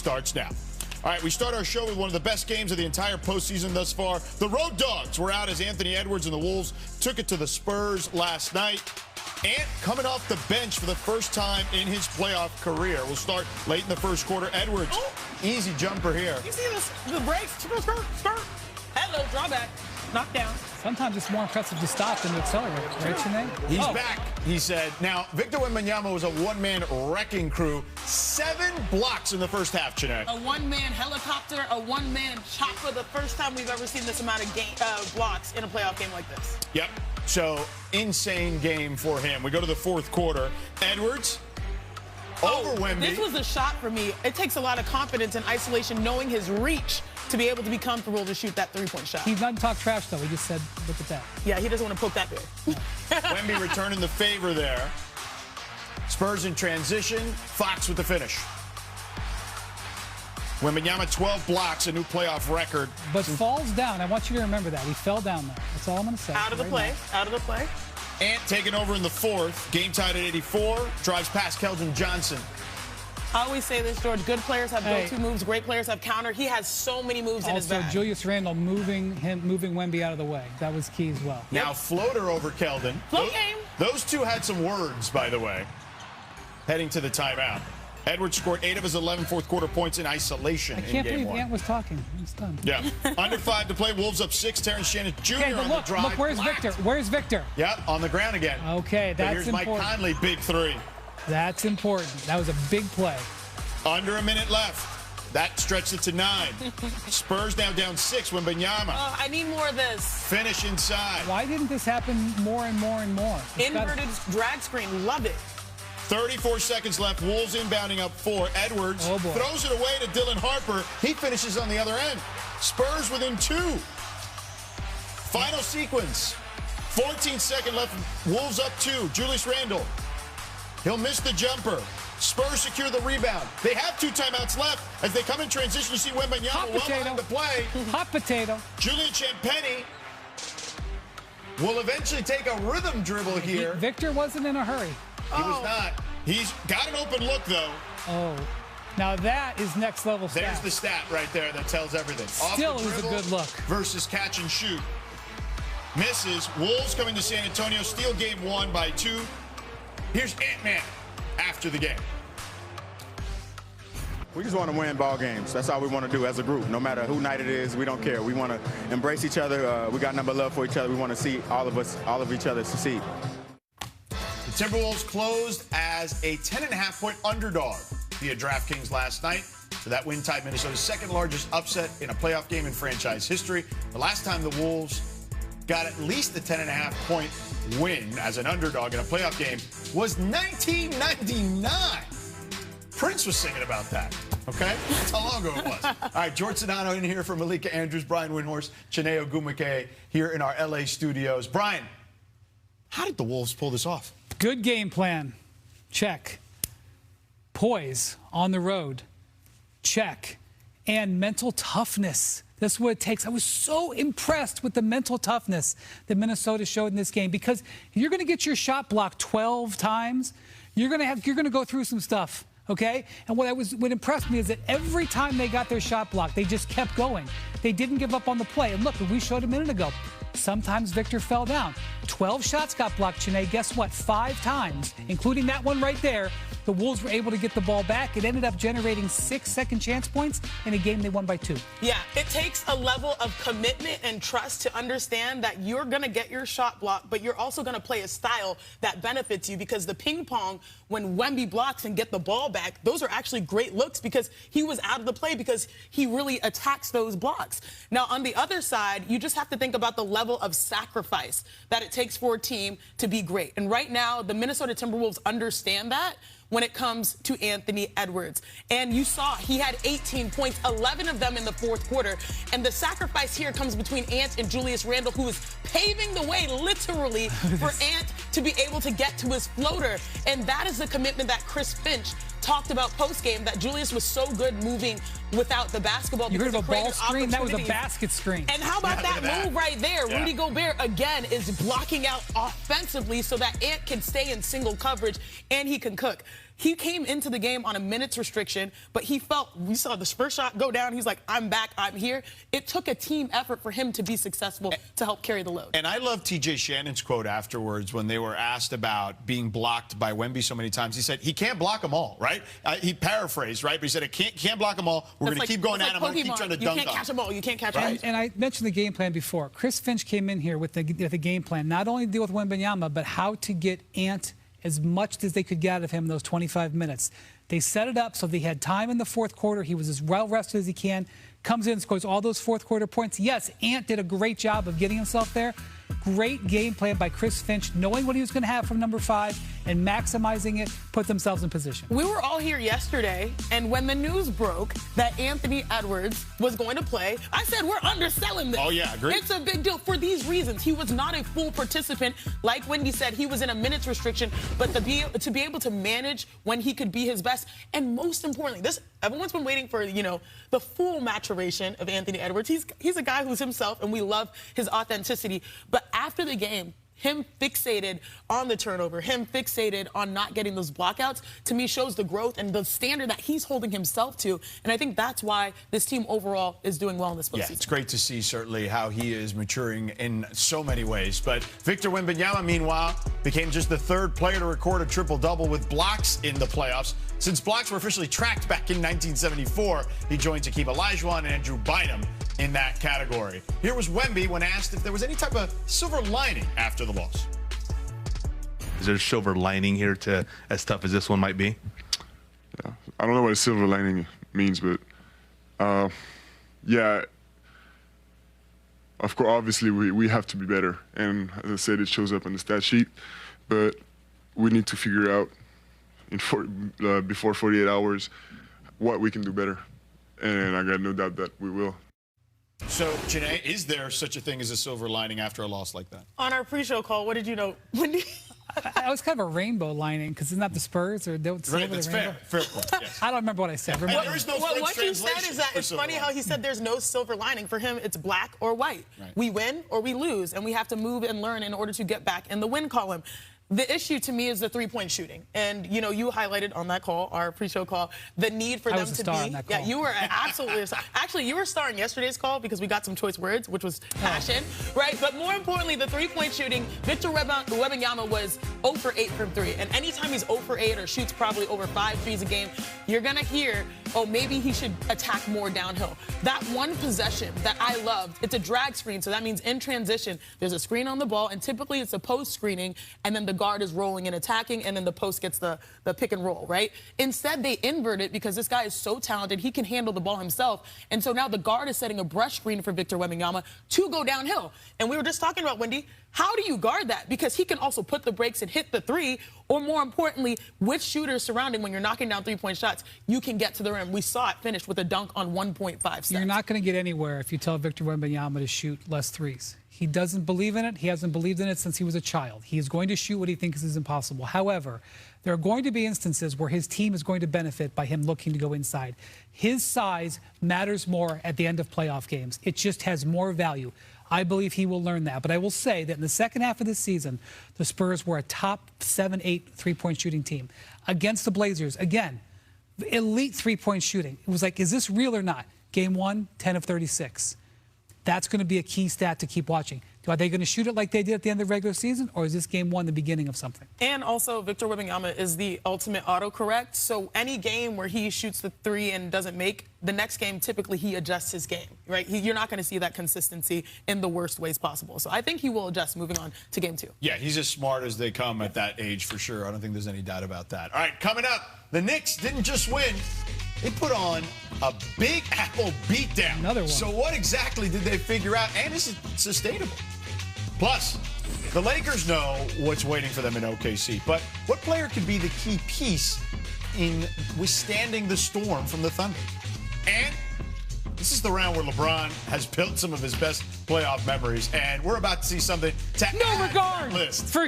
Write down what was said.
starts now. All right, we start our show with one of the best games of the entire postseason thus far. The Road Dogs were out as Anthony Edwards and the Wolves took it to the Spurs last night. Ant coming off the bench for the first time in his playoff career. We'll start late in the first quarter. Edwards, easy jumper here. You see this? The breaks? Skirt. Hello, drawback. Knockdown. Sometimes it's more impressive to stop than to accelerate, right, Sinead? He's back, he said. Now, Victor Wembanyama was a one-man wrecking crew. 7 blocks in the first half, Sinead. A one-man helicopter, a one-man chopper. The first time we've ever seen this amount of blocks in a playoff game like this. Yep. So, insane game for him. We go to the fourth quarter. Edwards over Wemby. This was a shot for me. It takes a lot of confidence in isolation, knowing his reach to be able to be comfortable to shoot that three-point shot. He's not talk trash, though. He just said, look at that. Yeah, he doesn't want to poke that bear. Wemby returning the favor there. Spurs in transition. Fox with the finish. Wembanyama 12 blocks, a new playoff record. But falls down. I want you to remember that. He fell down there. That's all I'm going to say. Out of the play. Out of the play. Ant taking over in the fourth. Game tied at 84. Drives past Keldon Johnson. I always say this, George. Good players have go-to moves. Great players have counter. He has so many moves in his bag. Also, Julius Randle moving Wemby out of the way. That was key as well. Now, floater over Keldon. Float game. Those two had some words, by the way, heading to the timeout. Edwards scored 8 of his 11 fourth-quarter points in isolation in Game 1. I can't believe Ant was talking. He's done. Yeah. Under 5 to play. Wolves up 6. Terrence Shannon Jr. on the drive. Look, where's Victor? Where's Victor? Yep, on the ground again. Okay, that's important. Here's Mike Conley, big 3. That's important. That was a big play. Under a minute left. That stretched it to 9. Spurs now down 6. Wembanyama. I need more of this. Finish inside. Why didn't this happen more and more and more? Inverted drag screen. Love it. 34 seconds left. Wolves inbounding up 4. Edwards throws it away to Dylan Harper. He finishes on the other end. Spurs within 2. Final sequence. 14-second left. Wolves up 2. Julius Randle. He'll miss the jumper. Spurs secure the rebound. They have 2 timeouts left. As they come in transition, you see Wembanyama well behind the play. Hot potato. Julian Champagnie will eventually take a rhythm dribble here. Victor wasn't in a hurry. He was not. He's got an open look, though. Oh. Now that is next level stat. There's the stat right there that tells everything. Still, it was a good look. Versus catch and shoot. Misses. Wolves coming to San Antonio. Steal game 1 by 2. Here's Ant-Man after the game. We just want to win ball games. That's all we want to do as a group. No matter who night it is, we don't care. We want to embrace each other. We got number love for each other. We want to see all of each other succeed. The Timberwolves closed as a 10.5-point underdog via DraftKings last night. So that win tied Minnesota's second largest upset in a playoff game in franchise history. The last time the Wolves got at least a 10.5-point win as an underdog in a playoff game was 1999. Prince was singing about that, okay? That's how long ago it was. All right, George Sedano in here for Malika Andrews, Brian Windhorst, Chineo Gumake here in our LA studios. Brian, how did the Wolves pull this off? Good game plan. Check. Poise on the road. Check. And mental toughness. That's what it takes. I was so impressed with the mental toughness that Minnesota showed in this game because you're going to get your shot blocked 12 times. You're going to go through some stuff, okay? And what impressed me is that every time they got their shot blocked, they just kept going. They didn't give up on the play. And look, we showed a minute ago, sometimes Victor fell down. 12 shots got blocked, Chiney. Guess what? 5 times, including that one right there. The Wolves were able to get the ball back. It ended up generating 6 second chance points in a game they won by 2. Yeah, it takes a level of commitment and trust to understand that you're going to get your shot blocked, but you're also going to play a style that benefits you because the ping pong, when Wemby blocks and get the ball back, those are actually great looks because he was out of the play because he really attacks those blocks. Now, on the other side, you just have to think about the level of sacrifice that it takes for a team to be great. And right now, the Minnesota Timberwolves understand that when it comes to Anthony Edwards. And you saw he had 18 points, 11 of them in the fourth quarter. And the sacrifice here comes between Ant and Julius Randle, who is paving the way, literally, for Ant to be able to get to his floater. And that is the commitment that Chris Finch talked about post-game, that Julius was so good moving without the basketball. You heard of a ball screen? That was a basket screen. And how about that move right there? Yeah. Rudy Gobert, again, is blocking out offensively so that Ant can stay in single coverage and he can cook. He came into the game on a minutes restriction, but we saw the first shot go down. He's like, I'm back, I'm here. It took a team effort for him to be successful to help carry the load. And I love T.J. Shannon's quote afterwards when they were asked about being blocked by Wemby so many times. He said, he can't block them all, right? He paraphrased, right? But he said, can't block them all. We're going to keep going at him. We're going to keep trying to dunk on him. You can't catch them all. You can't catch them all. And I mentioned the game plan before. Chris Finch came in here with the game plan, not only to deal with Wembanyama, but how to get Ant as much as they could get out of him in those 25 minutes. They set it up so they had time in the fourth quarter. He was as well rested as he can. Comes in, scores all those fourth quarter points. Yes, Ant did a great job of getting himself there. Great game plan by Chris Finch, knowing what he was going to have from number 5 and maximizing it, put themselves in position. We were all here yesterday, and when the news broke that Anthony Edwards was going to play, I said, we're underselling this. Oh, yeah, agreed. It's a big deal for these reasons. He was not a full participant. Like Wendy said, he was in a minutes restriction, but to be able to manage when he could be his best, and most importantly, everyone's been waiting for, the full maturation of Anthony Edwards. He's a guy who's himself, and we love his authenticity. But after the game, him fixated on the turnover, him fixated on not getting those blockouts, to me shows the growth and the standard that he's holding himself to. And I think that's why this team overall is doing well in this postseason. Yeah, it's great to see, certainly, how he is maturing in so many ways. But Victor Wembanyama, meanwhile, became just the 3rd player to record a triple-double with blocks in the playoffs. Since blocks were officially tracked back in 1974, he joined Hakeem Olajuwon and Andrew Bynum in that category. Here was Wemby when asked if there was any type of silver lining after the loss. Is there a silver lining here to as tough as this one might be? Yeah, I don't know what a silver lining means, but yeah, of course, obviously we have to be better, and as I said, it shows up on the stat sheet, but we need to figure out before 48 hours what we can do better, and I got no doubt that we will. So, Janae, is there such a thing as a silver lining after a loss like that? On our pre-show call, what did you know? I was kind of a rainbow lining because isn't that the Spurs or right, that's fair. Fair point. Yes. I don't remember what I said. There is no what you said is that it's funny how he said there's no silver lining. For him, it's black or white. Right. We win or we lose, and we have to move and learn in order to get back in the win column. The issue to me is the three-point shooting. And, you highlighted on that call, our pre-show call, the need for them to be. On that call. Yeah, you were absolutely a star. Actually, you were a star in yesterday's call because we got some choice words, which was passion, right? But more importantly, the three-point shooting, Victor Wembanyama was 0 for 8 from 3. And anytime he's 0 for 8 or shoots probably over 5 threes a game, you're going to hear, oh, maybe he should attack more downhill. That one possession that I loved, it's a drag screen, so that means in transition, there's a screen on the ball, and typically it's a post screening, and then the guard is rolling and attacking, and then the post gets the pick and roll, right? Instead, they invert it because this guy is so talented, he can handle the ball himself, and so now the guard is setting a brush screen for Victor Wembanyama to go downhill. And we were just talking about, Wendy, how do you guard that? Because he can also put the brakes and hit the three, or more importantly, with shooters surrounding, when you're knocking down three-point shots, you can get to the rim. We saw it finished with a dunk on 1.5 steps. You're not going to get anywhere if you tell Victor Wembanyama to shoot less threes. He doesn't believe in it. He hasn't believed in it since he was a child. He is going to shoot what he thinks is impossible. However, there are going to be instances where his team is going to benefit by him looking to go inside. His size matters more at the end of playoff games. It just has more value. I believe he will learn that. But I will say that in the second half of this season, the Spurs were a top 7-8 three-point shooting team. Against the Blazers, again, elite three-point shooting. It was like, is this real or not? Game 1, 10 of 36. That's going to be a key stat to keep watching. Are they going to shoot it like they did at the end of the regular season, or is this game 1 the beginning of something? And also, Victor Wembanyama is the ultimate autocorrect. So any game where he shoots the three and doesn't make, the next game, typically he adjusts his game, right? You're not going to see that consistency in the worst ways possible. So I think he will adjust moving on to game 2. Yeah, he's as smart as they come at that age, for sure. I don't think there's any doubt about that. All right, coming up, the Knicks didn't just win. They put on a Big Apple beatdown. Another one. So what exactly did they figure out? And is it sustainable? Plus, the Lakers know what's waiting for them in OKC. But what player could be the key piece in withstanding the storm from the Thunder? And this is the round where LeBron has built some of his best playoff memories. And we're about to see something to no regard list. For